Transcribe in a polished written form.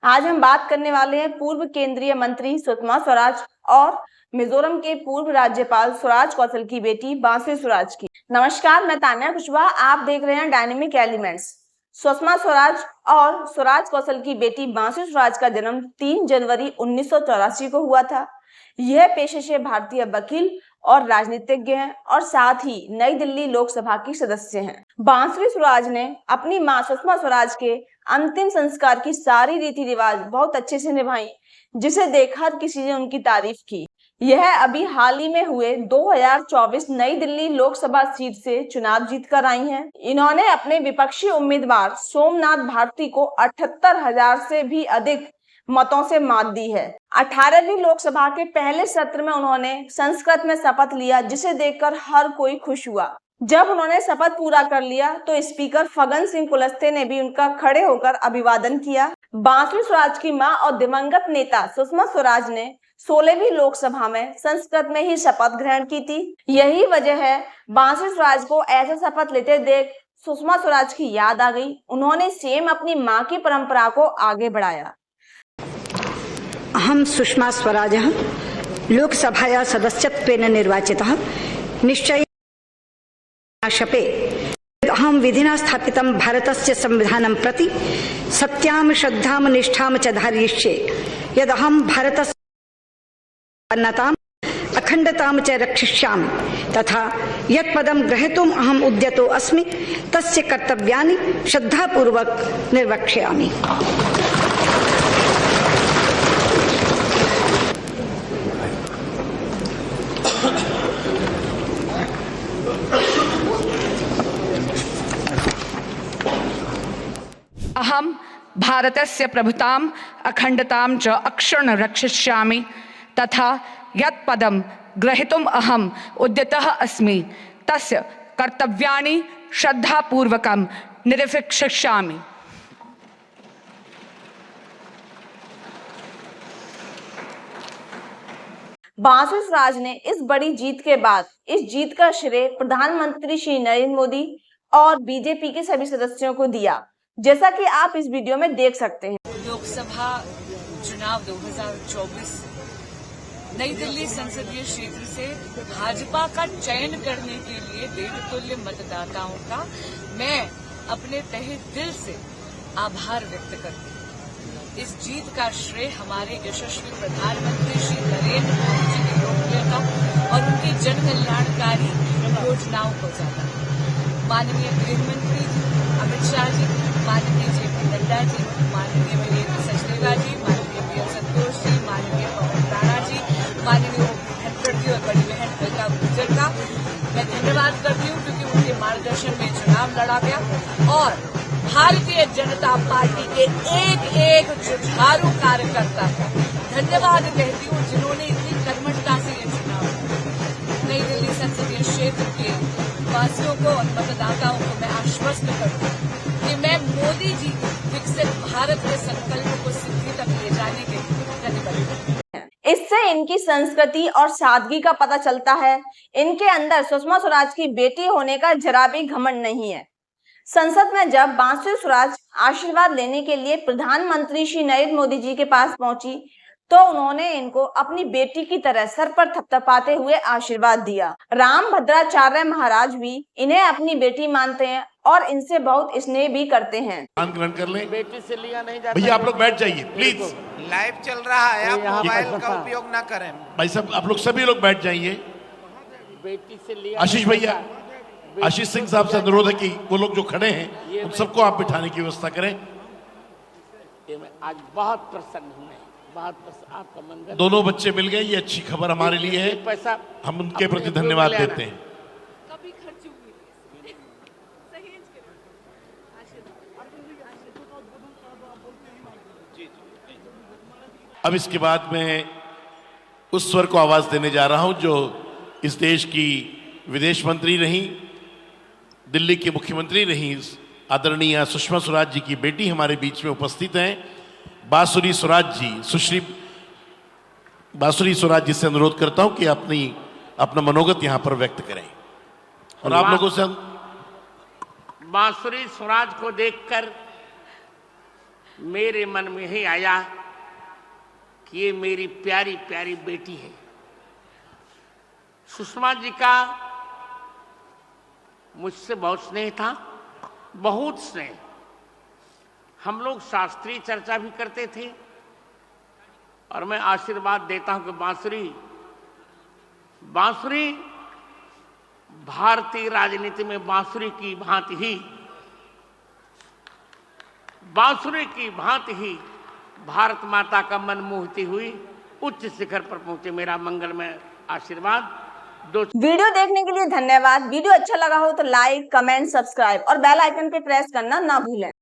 आज हम बात करने वाले हैं पूर्व केंद्रीय मंत्री सुषमा स्वराज और मिजोरम के पूर्व राज्यपाल स्वराज कौशल की बेटी बांसुरी स्वराज की। नमस्कार, मैं तान्या कुशवाहा, आप देख रहे हैं डायनेमिक एलिमेंट्स। सुषमा स्वराज और स्वराज कौशल की बेटी बांसुरी स्वराज का जन्म 3 जनवरी 1984 को हुआ था। यह पेशे से भारतीय वकील और राजनीतिज्ञ हैं और साथ ही नई दिल्ली लोकसभा की सदस्य हैं। बांसुरी स्वराज ने अपनी मां सुषमा स्वराज के अंतिम संस्कार की सारी रीति रिवाज बहुत अच्छे से निभाई, जिसे देख हर किसी ने उनकी तारीफ की। यह अभी हाल ही में हुए 2024 नई दिल्ली लोकसभा सीट से चुनाव जीतकर आई हैं। इन्होंने अपने विपक्षी उम्मीदवार सोमनाथ भारती को 78,000 से भी अधिक मतों से मात दी है। 18वीं लोकसभा के पहले सत्र में उन्होंने संस्कृत में शपथ लिया, जिसे देखकर हर कोई खुश हुआ। जब उन्होंने शपथ पूरा कर लिया तो स्पीकर फग्गन सिंह कुलस्ते ने भी उनका खड़े होकर अभिवादन किया। बांसुरी स्वराज की मां और दिवंगत नेता सुषमा स्वराज ने 16वीं लोकसभा में संस्कृत में ही शपथ ग्रहण की थी। यही वजह है बांसुरी स्वराज को ऐसा शपथ लेते देख सुषमा स्वराज की याद आ गई। उन्होंने सेम अपनी मां की परंपरा को आगे बढ़ाया। अहं सुषमा स्वराजः लोकसभाया सदस्यत्वेन निर्वाचितः निश्चयेन शपे अहं विधिना स्थापितं भारतस्य संविधानं प्रति सत्यां श्रद्धां निष्ठां च धारयिष्ये यदहं भारतस्य अन्नताम् अखण्डतां च रक्षिष्यामि तथा यत् पदं ग्रहीतुम् अहम् उद्यतो अस्मि तस्य कर्तव्यानि श्रद्धापूर्वक निर्वक्ष्यामि। अहम भारतस्य प्रभुताम् अखण्डतां च अक्षुण्ण रक्षिष्यामि तथा यत् पदं ग्रहीतुम् अहम् उद्यतः अस्मि तस्य कर्तव्यानि श्रद्धापूर्वकं निर्वक्ष्यामि। बांसुरी स्वराज ने इस बड़ी जीत के बाद इस जीत का श्रेय प्रधानमंत्री श्री नरेंद्र मोदी और बीजेपी के सभी सदस्यों को दिया, जैसा कि आप इस वीडियो में देख सकते हैं। लोकसभा चुनाव 2024 नई दिल्ली संसदीय क्षेत्र से भाजपा का चयन करने के लिए देवतुल्य मतदाताओं का मैं अपने तहे दिल से आभार व्यक्त करती हूँ। इस जीत का श्रेय हमारे यशस्वी प्रधानमंत्री श्री नरेंद्र मोदी जी की लोकप्रियता और उनकी जन कल्याणकारी योजनाओं को जाता है। माननीय गृहमंत्री अमित शाह जी, माननीय जेपी नड्डा जी, माननीय वीरेंद्र सचदेवा जी, माननीय पीएल संतोष जी, माननीय पवन राणा जी, माननीय बहन जी और बड़ी बहन अलका गुर्जर का मैं धन्यवाद करती हूँ, क्योंकि उनके मार्गदर्शन में चुनाव लड़ा गया और भारतीय जनता पार्टी के एक एक जुझारू कार्यकर्ता का धन्यवाद कहती हूँ, जिन्होंने इतनी कर्मठता से ये चुनाव नई दिल्ली संसदीय क्षेत्र के वासियों को और मतदाताओं को मैं आश्वस्त करती हूँ कि मैं मोदी जी विकसित भारत के संकल्प को सिद्धि तक ले जाने के लिए प्रतिबद्ध हूँ। इससे इनकी संस्कृति और सादगी का पता चलता है। इनके अंदर सुषमा स्वराज की बेटी होने का जरा भी घमंड नहीं है। संसद में जब बांसुरी स्वराज आशीर्वाद लेने के लिए प्रधानमंत्री श्री नरेंद्र मोदी जी के पास पहुंची तो उन्होंने इनको अपनी बेटी की तरह सर पर थपथपाते हुए आशीर्वाद दिया। राम भद्राचार्य महाराज भी इन्हें अपनी बेटी मानते हैं और इनसे बहुत स्नेह भी करते हैं। ग्रहण कर लें। बेटी से लिया नहीं जाता। भैया आप लोग बैठ जाइए प्लीज। लाइव चल रहा है, आप मोबाइल का उपयोग ना करें। भाई साहब आप लोग सभी लोग बैठ जाइए। बेटी से लिया। आशीष भैया, आशीष सिंह साहब से अनुरोध है कि वो लोग जो खड़े हैं उन सबको आप बिठाने की व्यवस्था करें। आज बहुत प्रसन्न हूँ, बहुत प्रसन्न। आपका मंगल। दोनों बच्चे मिल गए, ये अच्छी खबर हमारे लिए है। पैसा हम उनके प्रति धन्यवाद देते हैं। अब इसके बाद मैं उस स्वर को आवाज देने जा रहा हूं जो इस देश की विदेश मंत्री रही, दिल्ली की मुख्यमंत्री रही, आदरणीय सुषमा स्वराज जी की बेटी हमारे बीच में उपस्थित हैं, बांसुरी स्वराज जी। सुश्री बांसुरी स्वराज जी से अनुरोध करता हूं कि अपना मनोगत यहां पर व्यक्त करें और आप लोगों से बांसुरी स्वराज को देखकर मेरे मन में ही आया कि ये मेरी प्यारी प्यारी बेटी है। सुषमा जी का मुझसे बहुत स्नेह था, बहुत स्नेह। हम लोग शास्त्रीय चर्चा भी करते थे और मैं आशीर्वाद देता हूं कि बांसुरी भारतीय राजनीति में बांसुरी की भांति ही भारत माता का मन मोहती हुई उच्च शिखर पर पहुंचे। मेरा मंगलमय आशीर्वाद। वीडियो देखने के लिए धन्यवाद। वीडियो अच्छा लगा हो तो लाइक, कमेंट, सब्सक्राइब और बेल आइकन पे प्रेस करना ना भूलें।